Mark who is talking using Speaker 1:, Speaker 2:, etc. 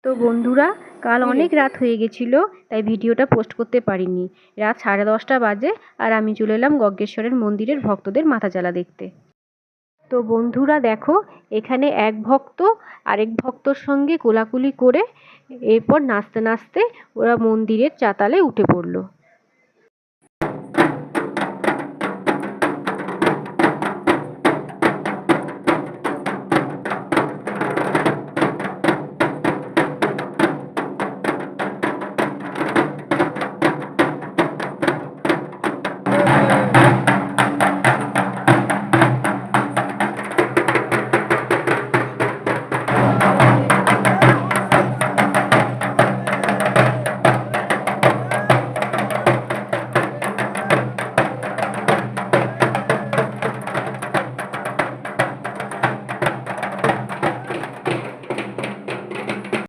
Speaker 1: তো বন্ধুরা, কাল অনেক রাত হয়ে গেছিল, তাই ভিডিওটা পোস্ট করতে পারিনি। রাত 10:30 বাজে আর আমি চলে এলাম গগ্গেশ্বরের মন্দিরের ভক্তদের মাথাচালা দেখতে। তো বন্ধুরা দেখো, এখানে এক ভক্ত আরেক ভক্তর সঙ্গে কোলাকুলি করে এরপর নাচতে নাচতে ওরা মন্দিরের চাতালে উঠে পড়লো।